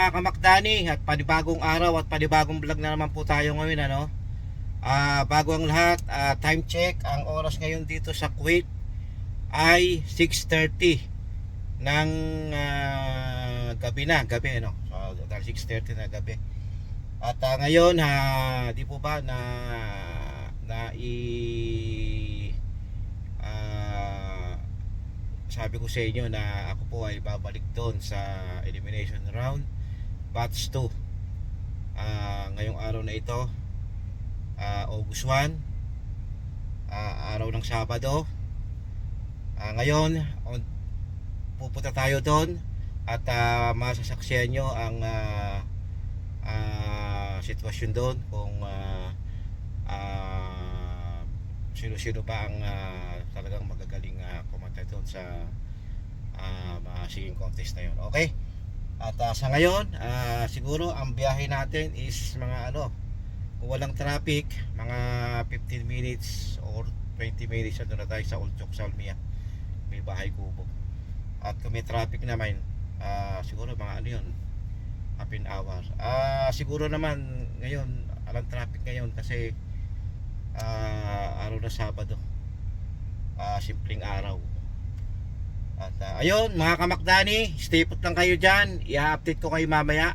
mga kamakdani, at panibagong araw at panibagong vlog na naman po tayo ngayon, ano. Bago ang lahat, time check. Ang oras ngayon dito sa Kuwait ay 6:30 ng gabi, ano. So, dahil 6:30 na gabi. At ngayon, di po ba sabi ko sa inyo na ako po ay babalik doon sa elimination round batch 2 ngayong araw na ito, August 1, araw ng Sabado. Ngayon pupunta tayo doon at masasaksihan nyo ang sitwasyon doon, kung sino-sino ba ang talagang magagaling kumanta doon sa singing contest na yun. Okay? At sa ngayon, siguro ang biyahe natin is mga kung walang traffic, mga 15 minutes or 20 minutes na tayo sa Old Chok Salmiya, may bahay kubo. At kung may traffic naman, siguro mga yun, half an hour. Siguro naman ngayon walang traffic ngayon kasi araw na Sabado, simpleng araw. At ayun mga kamakdani, stay put lang kayo dyan. I-update ko kayo mamaya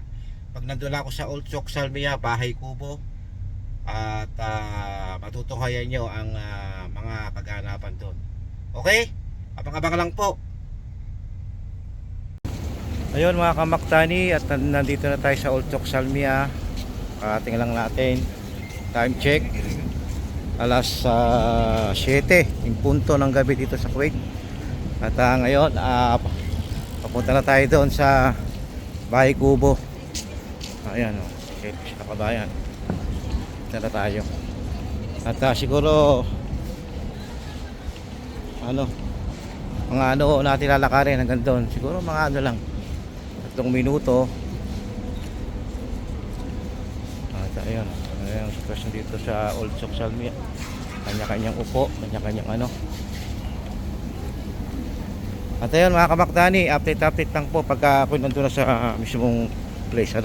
pag nandun ako sa Old Chok Salmiya, bahay kubo. At matutunghayan nyo ang mga kaganapan doon. Okay? Abang-abang lang po. Ayun mga kamakdani, at nandito na tayo sa Old Chok Salmiya. Karating lang natin. Time check, alas 7 yung punto ng gabi dito sa Kuwait. At ngayon papunta na tayo doon sa bahay kubo. Ayan sa kabayan. Punta na tayo. At siguro mga natin lalakarin hanggang doon. Siguro mga lang 3 minuto. At ayun ang sitwasyon dito sa Old Chok Salmiya. Kanya-kanyang upo, kanya-kanyang At ayun mga kamakdani, update lang po pagka ako nandun na sa mismong place,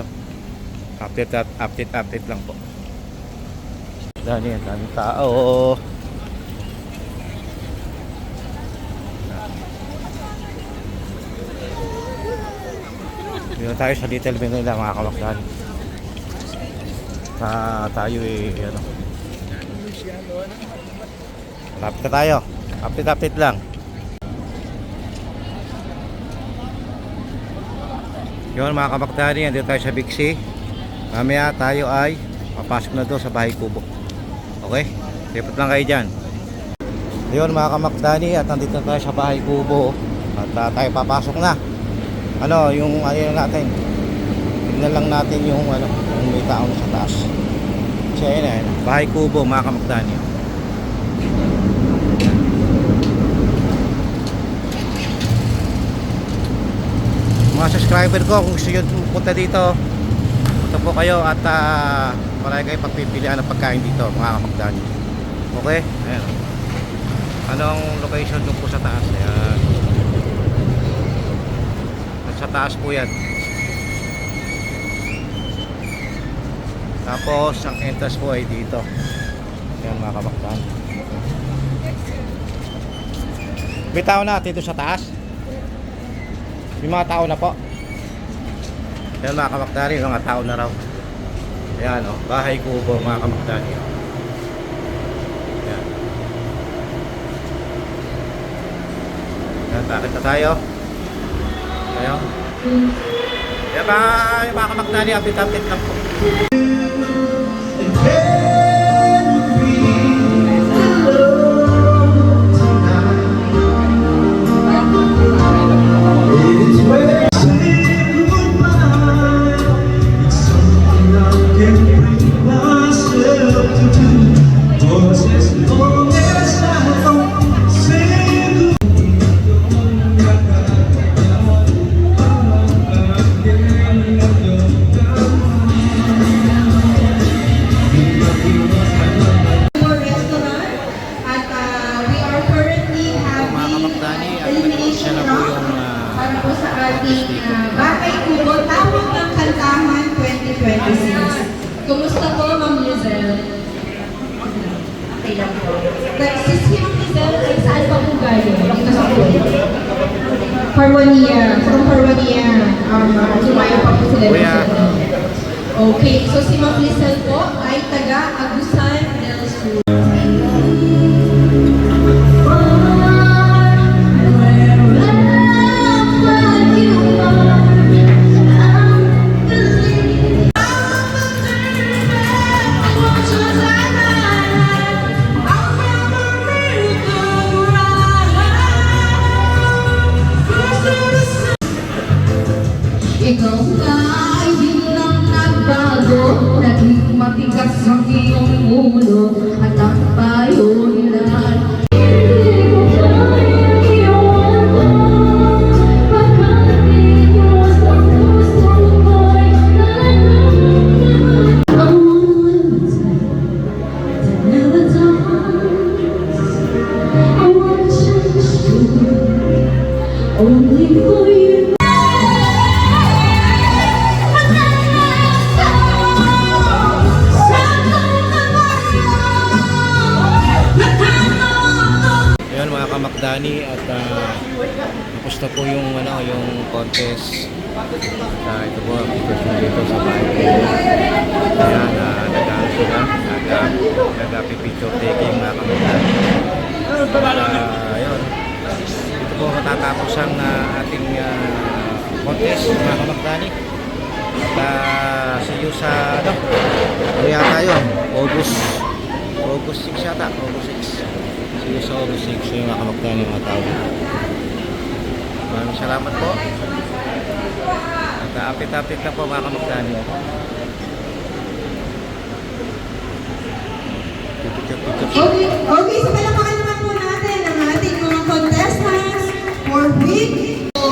update lang po. Daming tao. Dito tayo sa Little Manila mga kamakdani. Tayo malapit na tayo. Update lang. Yun mga kamakdani, andito tayo sa Big C. Mamaya tayo ay papasok na doon sa bahay kubo. Okay? Sipot lang kayo dyan. Yun mga kamakdani, at nandito na tayo sa bahay kubo. At tayo papasok na. Yung natin, tignan lang natin yung may tao na sa taas. So ayun bahay kubo mga kamakdani. Mga subscriber ko, kung gusto nyo punta dito, punta po kayo at marami kayo pagpipilian ng pagkain dito mga kamakdani. Okay? Ayan. Anong location doon po sa taas? Ayan. Sa taas po yan. Tapos ang entrance po ay dito. Ayan mga kamakdani. May tao na dito sa taas? May mga tao na po. Ayan mga kamakdani, mga tao na raw. Ayan bahay kubo mga kamakdani. Ayan. Ayan, takit na tayo. Ayan. Ayan mga kamakdani, update lang po. Parwania, lumayo pa po sila Kuya. sa Okay, so si Ma'am Lizelle po ay taga Agusan del Sur. Ikaw na ay biglang nagbago, naging matigas ang iyong ulo at ang payo nila. Hindi ko kayang iwanan, pagkatiwas ang puso ko'y nalalaman. I wanna live another times, I wanna change you, only for you. Ayun mga kamakdani, at tapos na po yung yung contest. Ito po ang sitwasyon dito sa bahay ko. Ayan, nag-ano sila, nag-picture taking mga kamakdani. Ayun, ito po matatapos ang ating contest mga kamakdani. At see you sa ano yata yun, August 6 yata, August 6. See you sa August 6 yung mga kamakdani, mga tao. Maraming salamat po. At update na po mga kamakdani. Okay, so palamakan naman po natin ang ating mga contestants for week. So,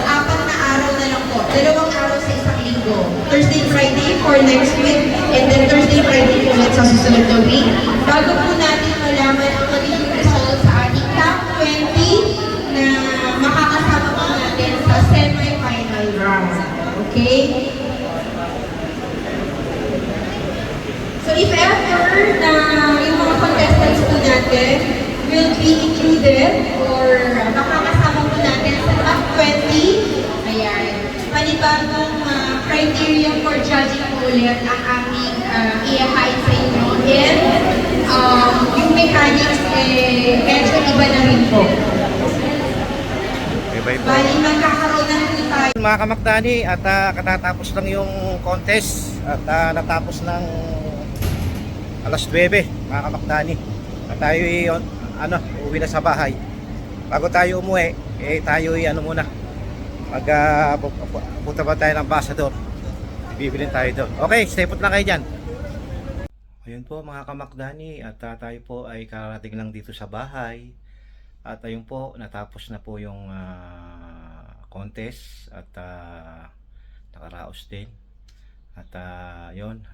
4 na araw na lang po. 2 araw sa isang linggo. Thursday, Friday for next week, and then Thursday, Friday ulit sa susunod na week. Bago po natin malaman ang magiging result sa ating top 20 na makakasama po natin sa semi-final round. Okay? So if ever na yung mga contestants po natin will be included or makakasama po natin sa top 20, ayan, panibagong criteria for judging po ulit ang aming i-hide sa inyo. And yung mechanics medyo iba na rin po. Bali, magkakaroon na po tayo. Mga kamakdani, at katatapos lang yung contest at natapos ng alas 9 mga kamakdani. At tayo uuwi na sa bahay. Bago tayo umuwi, tayo muna. Punta ba tayo ng Ambassador? Bibilin tayo doon. Okay, stay put lang kayo dyan. Ayun po mga kamakdani, at tayo po ay karating lang dito sa bahay. At ayun po, natapos na po yung contest at nakaraos din. At yun,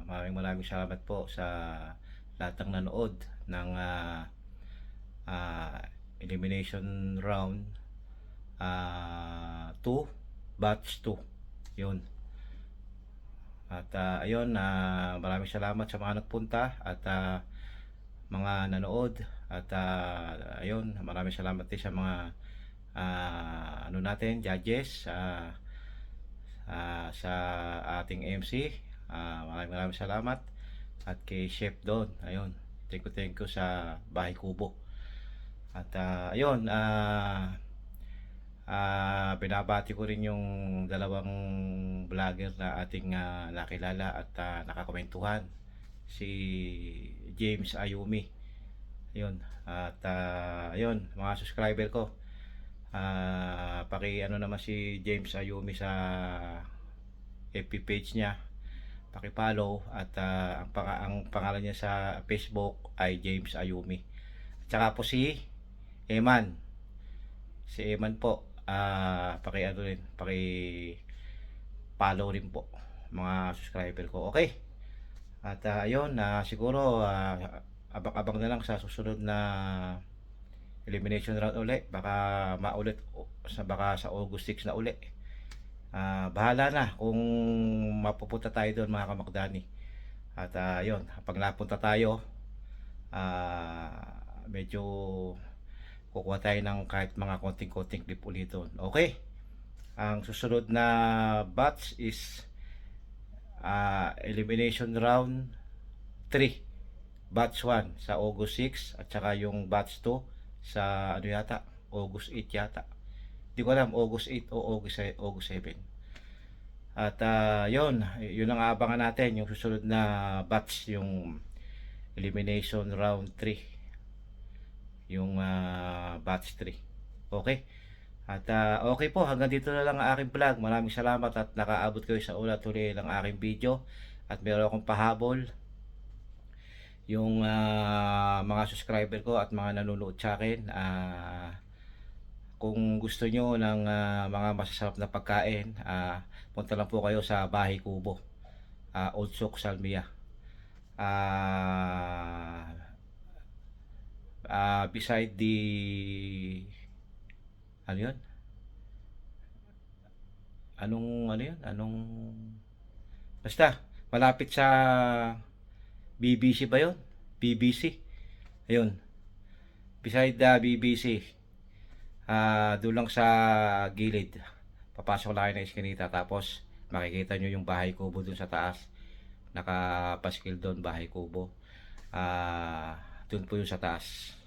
maraming salamat po sa lahat ng nanood ng elimination round 2, batch 2. Yun. At ayun, maraming salamat sa mga nagpunta at mga nanood. At ayun, maraming salamat din sa mga natin, judges, sa ating MC. Maraming salamat. At kay Chef Don, ayun, thank you sa Bahay Kubo. At ayun, binabati ko rin yung dalawang vlogger na ating nakilala at nakakwentuhan, si James Ayumi. Ayun, at ayun, mga subscriber ko, naman si James Ayumi sa FB page niya, paki-follow. At ang pangalan niya sa Facebook ay James Ayumi. At saka po si Eman po, paki-follow rin po mga subscriber ko. Okay, at ayun, siguro abang-abang na lang sa susunod na elimination round uli. Baka sa August 6 na uli. Bahala na kung mapupunta tayo doon mga kamakdani. At yun, pag napunta tayo, medyo kukuha tayo ng kahit mga konting-konting clip ulit doon. Okay? Ang susunod na batch is elimination round 3. Batch 1 sa August 6 at saka yung batch 2 sa ano yata, August 8 yata. Hindi ko alam, August 8 o August 7. At yun ang aabangan natin, yung susunod na batch, yung elimination round 3. Yung batch 3. Okay? At okay po, hanggang dito na lang ang aking vlog. Maraming salamat at nakaabot kayo sa ulat huli ng aking video. At meron akong pahabol. Yung mga subscriber ko at mga nanonood sa akin, kung gusto nyo ng mga masasarap na pagkain, punta lang po kayo sa Bahay Kubo, Old Souk, Salmia. Beside the ano yun? Anong basta malapit sa BBC ba yun? BBC. Ayun. Beside the BBC. Doon lang sa gilid. Papasok lang kayo ng eskinita. Tapos makikita nyo yung Bahay Kubo doon sa taas. Nakapaskil doon, Bahay Kubo. Doon po yung sa taas.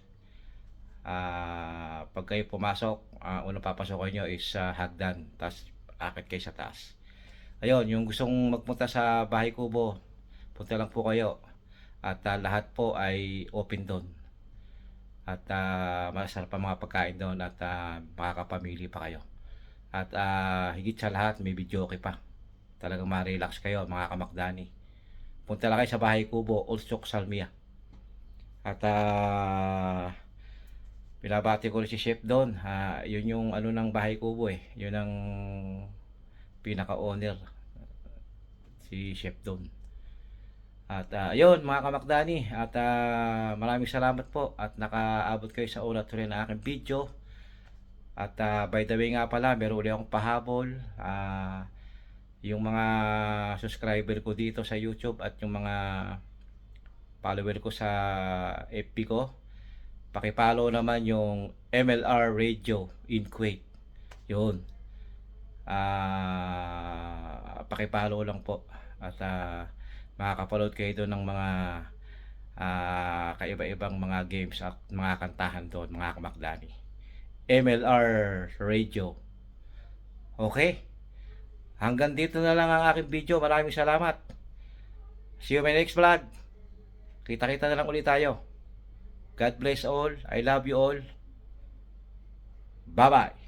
Pag kayo pumasok, unang papasokin nyo is hagdan. Tapos akit kayo sa taas. Ayun, yung gustong magpunta sa Bahay Kubo, punta lang po kayo. At lahat po ay open doon. At masarap pa mga pagkain doon at makakapamili pa kayo. At higit sa lahat, may video okay pa. Talagang ma-relax kayo mga kamakdani. Punta lang kayo sa Bahay Kubo, Old Souk, Salmia. At pinabati ko rin si Chef doon. Yun yung ano ng Bahay Kubo eh. Yun ang pinaka-owner, si Chef doon. At yun mga kamakdani, at maraming salamat po at nakaabot kayo sa ulat rin ng aking video. At by the way nga pala, meron ulit akong pahabol. Yung mga subscriber ko dito sa YouTube at yung mga follower ko sa FB ko, pakipollow naman yung MLR Radio in Kuwait. Yun, pakipollow lang po. At makakapanood kayo doon ng mga kaiba-ibang mga games at mga kantahan doon mga kamakdani. MLR Radio. Okay? Hanggang dito na lang ang aking video. Maraming salamat. See you in my next vlog. Kita-kita na lang ulit tayo. God bless all. I love you all. Bye-bye.